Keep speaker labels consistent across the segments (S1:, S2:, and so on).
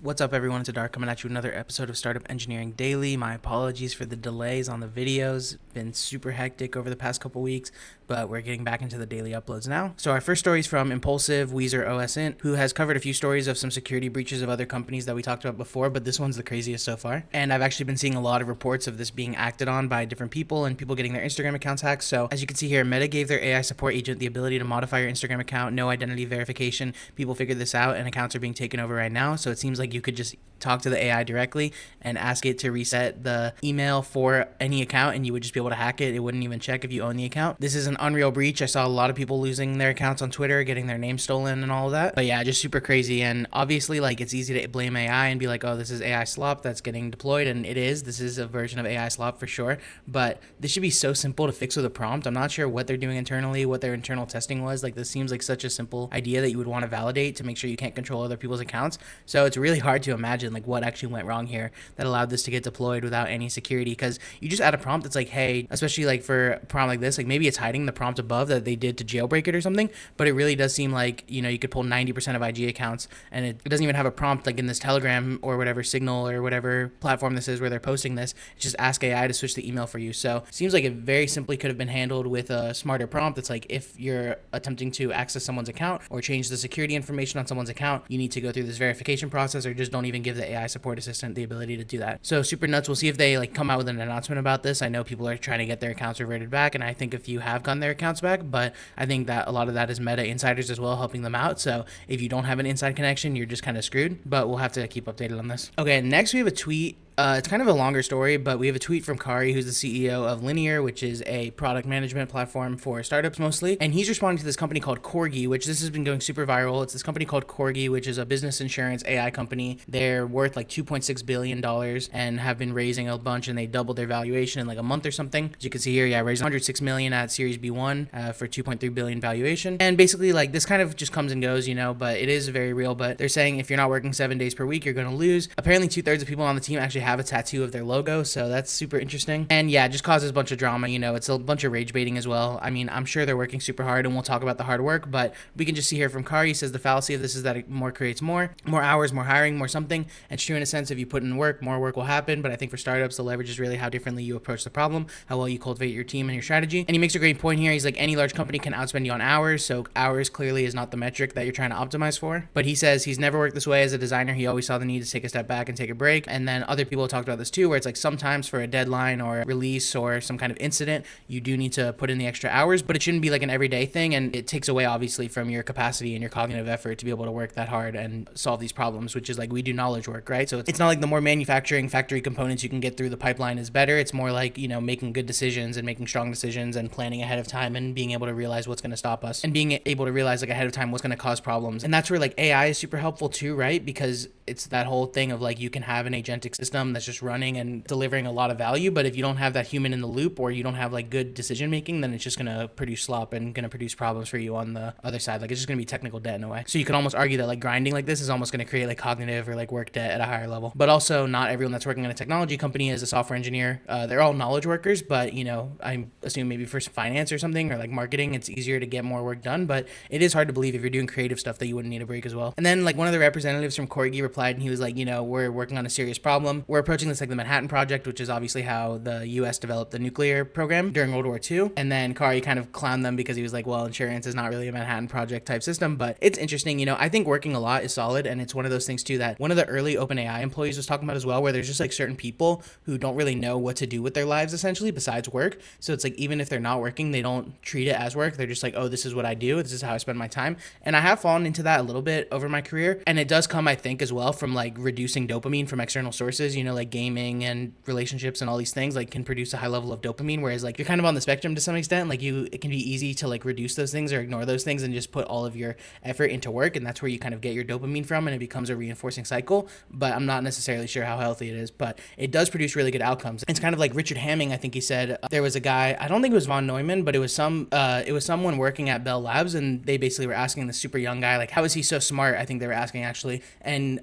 S1: What's up, everyone? It's Adar coming at you with another episode of Startup Engineering Daily. My apologies for the delays on the videos. Been super hectic over the past couple weeks, but we're getting back into the daily uploads now. So our first story is from Impulsive Weezer OSINT, who has covered a few stories of some security breaches of other companies that we talked about before, but this one's the craziest so far. And I've actually been seeing a lot of reports of this being acted on by different people and people getting their Instagram accounts hacked. So as you can see here, Meta gave their AI support agent the ability to modify your Instagram account, no identity verification. People figured this out and accounts are being taken over right now. So it seems like you could just talk to the AI directly and ask it to reset the email for any account, and you would just be able to hack it. It wouldn't even check if you own the account. This is an unreal breach. I saw a lot of people losing their accounts on Twitter, getting their name stolen and all of that. But yeah, just super crazy. And obviously, like, it's easy to blame AI and be like, oh, this is AI slop that's getting deployed, and it is. This is a version of AI slop for sure. But this should be so simple to fix with a prompt. I'm not sure what they're doing internally, what their internal testing was. Like, this seems like such a simple idea that you would want to validate to make sure you can't control other people's accounts. So it's really hard to imagine like what actually went wrong here that allowed this to get deployed without any security, because you just add a prompt that's like, hey, especially like for a prompt like this, like maybe it's hiding the prompt above that they did to jailbreak it or something, but it really does seem like, you know, you could pull 90% of IG accounts and it doesn't even have a prompt like in this Telegram or whatever Signal or whatever platform this is where they're posting this. It's just ask AI to switch the email for you. So it seems like it very simply could have been handled with a smarter prompt that's like, if you're attempting to access someone's account or change the security information on someone's account, you need to go through this verification process, or just don't even give the AI support assistant the ability to do that. So super nuts. We'll see if they like come out with an announcement about this. I know people are trying to get their accounts reverted back, and I think a few have gotten their accounts back, but I think that a lot of that is Meta insiders as well helping them out. So if you don't have an inside connection, you're just kind of screwed, but we'll have to keep updated on this. Okay, next we have a tweet. It's kind of a longer story, but we have a tweet from Kari, who's the CEO of Linear, which is a product management platform for startups mostly. And he's responding to this company called Corgi, which this has been going super viral. It's this company called Corgi, which is a business insurance AI company. They're worth like $2.6 billion and have been raising a bunch, and they doubled their valuation in like a month or something. As you can see here, yeah, raised $106 million at Series B1 for $2.3 billion valuation. And basically, like, this kind of just comes and goes, you know, but it is very real. But they're saying if you're not working 7 days per week, you're going to lose. Apparently, 2/3 of people on the team actually have a tattoo of their logo, so that's super interesting. And yeah, it just causes a bunch of drama. You know, it's a bunch of rage baiting as well. I mean, I'm sure they're working super hard, and we'll talk about the hard work, but we can just see here from Kari, says the fallacy of this is that it more creates more hours, more hiring, more something. It's true in a sense. If you put in work, more work will happen. But I think for startups, the leverage is really how differently you approach the problem, how well you cultivate your team and your strategy. And he makes a great point here. He's like, any large company can outspend you on hours, so hours clearly is not the metric that you're trying to optimize for. But he says he's never worked this way as a designer. He always saw the need to take a step back and take a break. And then other people have talked about this too, where it's like sometimes for a deadline or a release or some kind of incident, you do need to put in the extra hours, but it shouldn't be like an everyday thing. And it takes away obviously from your capacity and your cognitive effort to be able to work that hard and solve these problems, which is like, we do knowledge work, right? So it's not like the more manufacturing factory components you can get through the pipeline is better. It's more like, you know, making good decisions and making strong decisions and planning ahead of time and being able to realize what's going to stop us and being able to realize like ahead of time what's going to cause problems. And that's where like AI is super helpful too, right? Because it's that whole thing of like, you can have an agentic system that's just running and delivering a lot of value, but if you don't have that human in the loop, or you don't have like good decision making, then it's just going to produce slop and going to produce problems for you on the other side. Like, it's just going to be technical debt in a way. So you could almost argue that like grinding like this is almost going to create like cognitive or like work debt at a higher level. But also, not everyone that's working in a technology company is a software engineer. They're all knowledge workers, but you know, I assume maybe for finance or something, or like marketing, it's easier to get more work done. But it is hard to believe if you're doing creative stuff that you wouldn't need a break as well. And then like one of the representatives from Corgi replied, and he was like, you know, we're working on a serious problem. We're approaching this like the Manhattan Project, which is obviously how the US developed the nuclear program during World War II. And then Kari kind of clowned them because he was like, well, insurance is not really a Manhattan Project type system, but it's interesting. You know, I think working a lot is solid, and it's one of those things too that one of the early OpenAI employees was talking about as well, where there's just like certain people who don't really know what to do with their lives essentially besides work. So it's like, even if they're not working, they don't treat it as work. They're just like, oh, this is what I do. This is how I spend my time. And I have fallen into that a little bit over my career. And it does come, I think, as well from like reducing dopamine from external sources, you know, like gaming and relationships and all these things like can produce a high level of dopamine, whereas like you're kind of on the spectrum to some extent. Like it can be easy to like reduce those things or ignore those things and just put all of your effort into work, and that's where you kind of get your dopamine from, and it becomes a reinforcing cycle. But I'm not necessarily sure how healthy it is, but it does produce really good outcomes. It's kind of like Richard Hamming, I think he said, there was a guy, I don't think it was von Neumann, but it was someone working at Bell Labs, and they basically were asking the super young guy like, how is he so smart? I think they were asking actually. And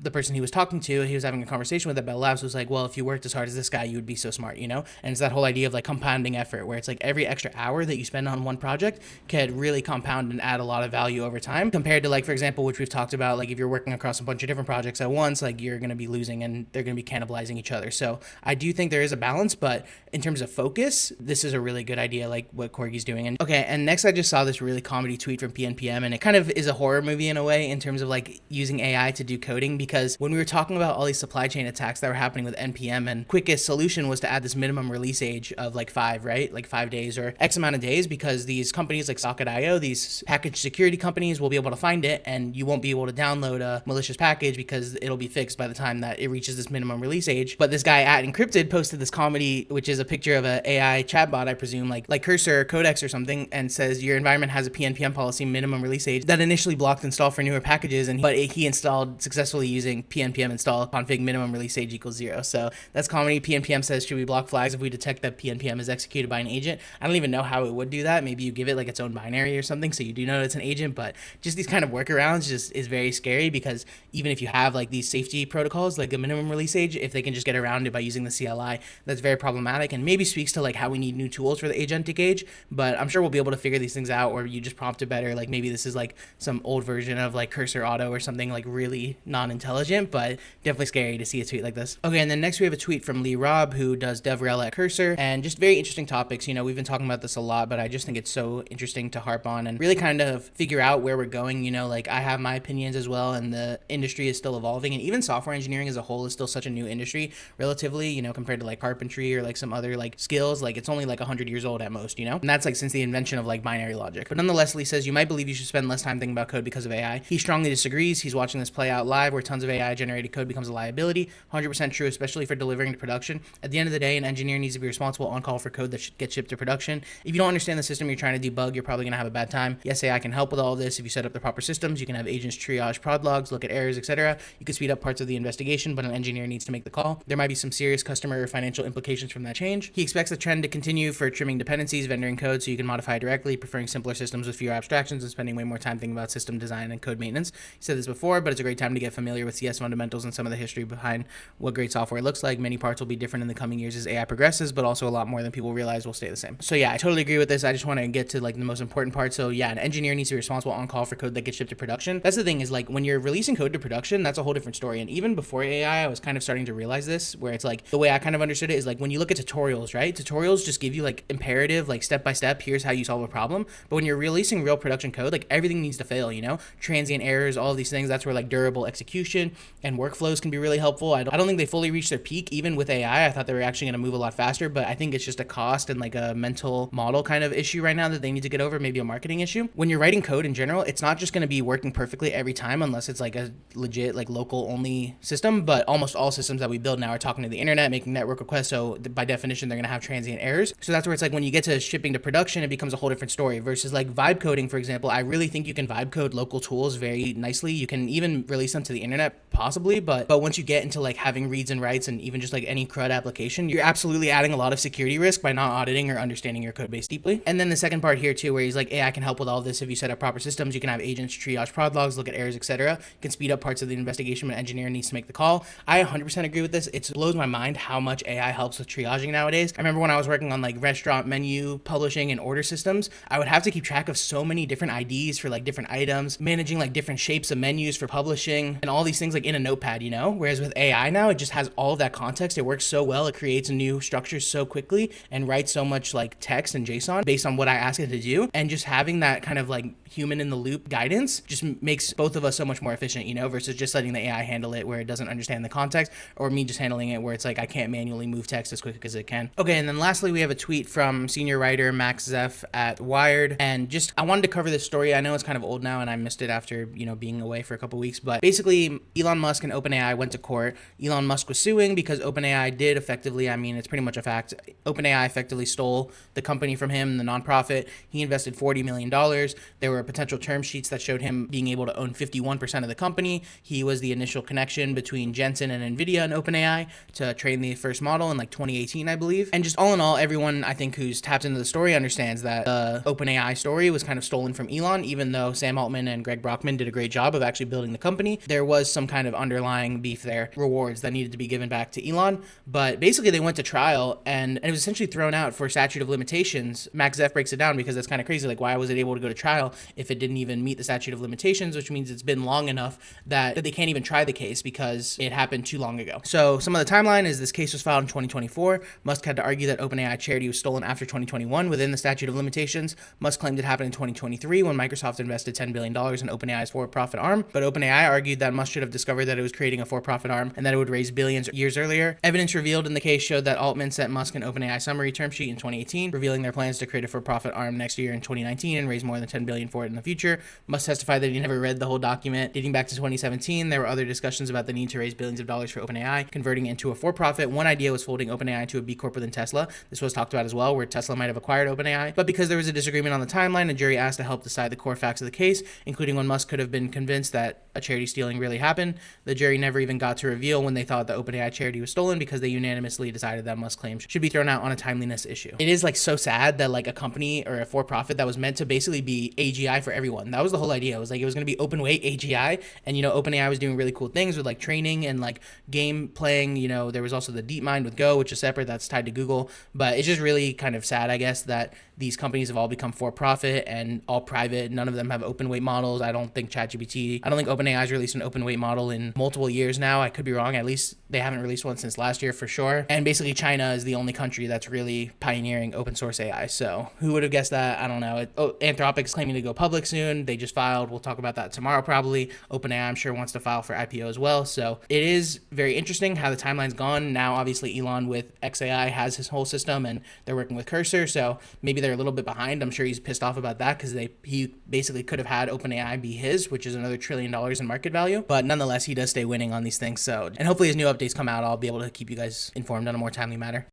S1: the person he was talking to, he was having a conversation with at Bell Labs, was like, well, if you worked as hard as this guy, you would be so smart, you know? And it's that whole idea of like compounding effort, where it's like every extra hour that you spend on one project could really compound and add a lot of value over time, compared to like, for example, which we've talked about, like if you're working across a bunch of different projects at once, like you're going to be losing and they're going to be cannibalizing each other. So I do think there is a balance, but in terms of focus, this is a really good idea, like what Corgi's doing. And okay, and next I just saw this really comedy tweet from PNPM, and it kind of is a horror movie in a way in terms of like using AI to do coding, because when we were talking about all these supply chain attacks that were happening with NPM, and quickest solution was to add this minimum release age of like 5, right? Like 5 days or X amount of days, because these companies like Socket.io, these package security companies, will be able to find it and you won't be able to download a malicious package because it'll be fixed by the time that it reaches this minimum release age. But this guy at Encrypted posted this comedy, which is a picture of an AI chatbot, I presume, like Cursor or Codex or something, and says your environment has a PNPM policy minimum release age that initially blocked install for newer packages, but he installed successfully using PNPM install config minimum release age equals 0. So that's comedy. PNPM says, should we block flags if we detect that PNPM is executed by an agent? I don't even know how it would do that. Maybe you give it like its own binary or something so you do know it's an agent, but just these kind of workarounds just is very scary, because even if you have like these safety protocols like a minimum release age, if they can just get around it by using the CLI, that's very problematic, and maybe speaks to like how we need new tools for the agentic age. But I'm sure we'll be able to figure these things out, or you just prompt it better. Like maybe this is like some old version of like Cursor Auto or something like really non-intelligent, but definitely scary to see a tweet like this. Okay, and then next we have a tweet from Lee Robb, who does DevRel at Cursor, and just very interesting topics. You know, we've been talking about this a lot, but I just think it's so interesting to harp on and really kind of figure out where we're going. You know, like I have my opinions as well, and the industry is still evolving, and even software engineering as a whole is still such a new industry relatively, you know, compared to like carpentry or like some other like skills. Like it's only like 100 years old at most, you know, and that's like since the invention of like binary logic. But nonetheless, Lee says, you might believe you should spend less time thinking about code because of AI. He strongly disagrees. He's watching this play out live, where tons of AI generated code becomes a liability. 100% true, especially for delivering to production. At the end of the day, an engineer needs to be responsible on call for code that should get shipped to production. If you don't understand the system you're trying to debug, you're probably going to have a bad time. Yes, AI can help with all of this. If you set up the proper systems, you can have agents triage prod logs, look at errors, etc. You can speed up parts of the investigation, but an engineer needs to make the call. There might be some serious customer or financial implications from that change. He expects the trend to continue for trimming dependencies, vendoring code so you can modify directly, preferring simpler systems with fewer abstractions, and spending way more time thinking about system design and code maintenance. He said this before, but it's a great time to get familiar with CS fundamentals and some of the history behind what great software looks like. Many parts will be different in the coming years as AI progresses, but also a lot more than people realize will stay the same. So yeah, I totally agree with this. I just want to get to like the most important part. So yeah, an engineer needs to be responsible on call for code that gets shipped to production. That's the thing, is like when you're releasing code to production, that's a whole different story. And even before AI, I was kind of starting to realize this, where it's like the way I kind of understood it is like when you look at tutorials, right? Tutorials just give you like imperative, like step by step, here's how you solve a problem. But when you're releasing real production code, like everything needs to fail, you know, transient errors, all of these things. That's where like durable execution and workflows can be really helpful. I don't think they fully reached their peak even with AI. I thought they were actually going to move a lot faster, but I think it's just a cost and like a mental model kind of issue right now that they need to get over, maybe a marketing issue. When you're writing code in general, it's not just going to be working perfectly every time unless it's like a legit like local only system, but almost all systems that we build now are talking to the internet, making network requests, so by definition they're going to have transient errors. So that's where it's like when you get to shipping to production, it becomes a whole different story versus like vibe coding, for example. I really think you can vibe code local tools very nicely. You can even release them to the internet possibly, but once you get into like having reads and writes and even just like any CRUD application, you're absolutely adding a lot of security risk by not auditing or understanding your code base deeply. And then the second part here too, where he's like, AI can help with all this if you set up proper systems. You can have agents triage prod logs, look at errors, etc. You can speed up parts of the investigation when an engineer needs to make the call. I 100% agree with this. It blows my mind how much AI helps with triaging nowadays. I remember when I was working on like restaurant menu publishing and order systems, I would have to keep track of so many different IDs for like different items, managing like different shapes of menus for publishing and all these things like in a notepad, you know? Whereas with AI now, it just has all of that context. It works so well. It creates new structures so quickly and writes so much like text and JSON based on what I ask it to do. And just having that kind of like human in the loop guidance just makes both of us so much more efficient, you know, versus just letting the AI handle it where it doesn't understand the context, or me just handling it where it's like I can't manually move text as quick as it can. Okay, and then lastly, we have a tweet from senior writer Max Zeff at Wired, and just I wanted to cover this story. I know it's kind of old now and I missed it after, you know, being away for a couple weeks, but basically Elon Musk and OpenAI went to court. Elon Musk was suing because OpenAI did effectively, I mean, it's pretty much a fact, OpenAI effectively stole the company from him, the nonprofit. He invested $40 million. There were potential term sheets that showed him being able to own 51% of the company. He was the initial connection between Jensen and NVIDIA and OpenAI to train the first model in like 2018, I believe. And just all in all, everyone I think who's tapped into the story understands that the OpenAI story was kind of stolen from Elon, even though Sam Altman and Greg Brockman did a great job of actually building the company. there was some kind of underlying beef there, rewards that needed to be given back to Elon. But basically they went to trial and it was essentially thrown out for statute of limitations. Max Zeff breaks it down because that's kind of crazy. Like, why was it able to go to trial if it didn't even meet the statute of limitations, which means it's been long enough that they can't even try the case because it happened too long ago. So some of the timeline is this case was filed in 2024. Musk had to argue that OpenAI charity was stolen after 2021 within the statute of limitations. Musk claimed it happened in 2023 when Microsoft invested $10 billion in OpenAI's for-profit arm, but OpenAI argued that Musk should have discovered that it was creating a for-profit arm and that it would raise billions years earlier. Evidence revealed in the case showed that Altman sent Musk an OpenAI summary term sheet in 2018, revealing their plans to create a for-profit arm next year in 2019 and raise more than $10 billion for it in the future. Musk testified that he never read the whole document. Dating back to 2017, there were other discussions about the need to raise billions of dollars for OpenAI, converting it into a for-profit. One idea was folding OpenAI to a B Corp within Tesla. This was talked about as well, where Tesla might have acquired OpenAI. But because there was a disagreement on the timeline, a jury asked to help decide the core facts of the case, including when Musk could have been convinced that a charity stealing really happened. The jury never even got to reveal when they thought the OpenAI charity was stolen because they unanimously decided that Musk's claims should be thrown out on a timeliness issue. It is like so sad that like a company or a for-profit that was meant to basically be AGI for everyone. That was the whole idea. It was like it was going to be open weight AGI, and OpenAI was doing really cool things with like training and like game playing. There was also the DeepMind with Go, which is separate, that's tied to Google. But it's just really kind of sad, I guess, that these companies have all become for-profit and all private. None of them have open weight models. I don't think OpenAI has released an open weight model in multiple years now. I could be wrong. At least they haven't released one since last year for sure. And basically China is the only country that's really pioneering open source AI. So who would have guessed that? I don't know. Anthropic's claiming to go public soon. They just filed. We'll talk about that tomorrow probably. OpenAI, I'm sure, wants to file for IPO as well. So it is very interesting how the timeline's gone. Now, obviously, Elon with XAI has his whole system and they're working with Cursor. So maybe they're a little bit behind. I'm sure he's pissed off about that because he basically could have had OpenAI be his, which is another $1 trillion in market value. But nonetheless, he does stay winning on these things. So, and hopefully as new updates come out, I'll be able to keep you guys informed on a more timely matter.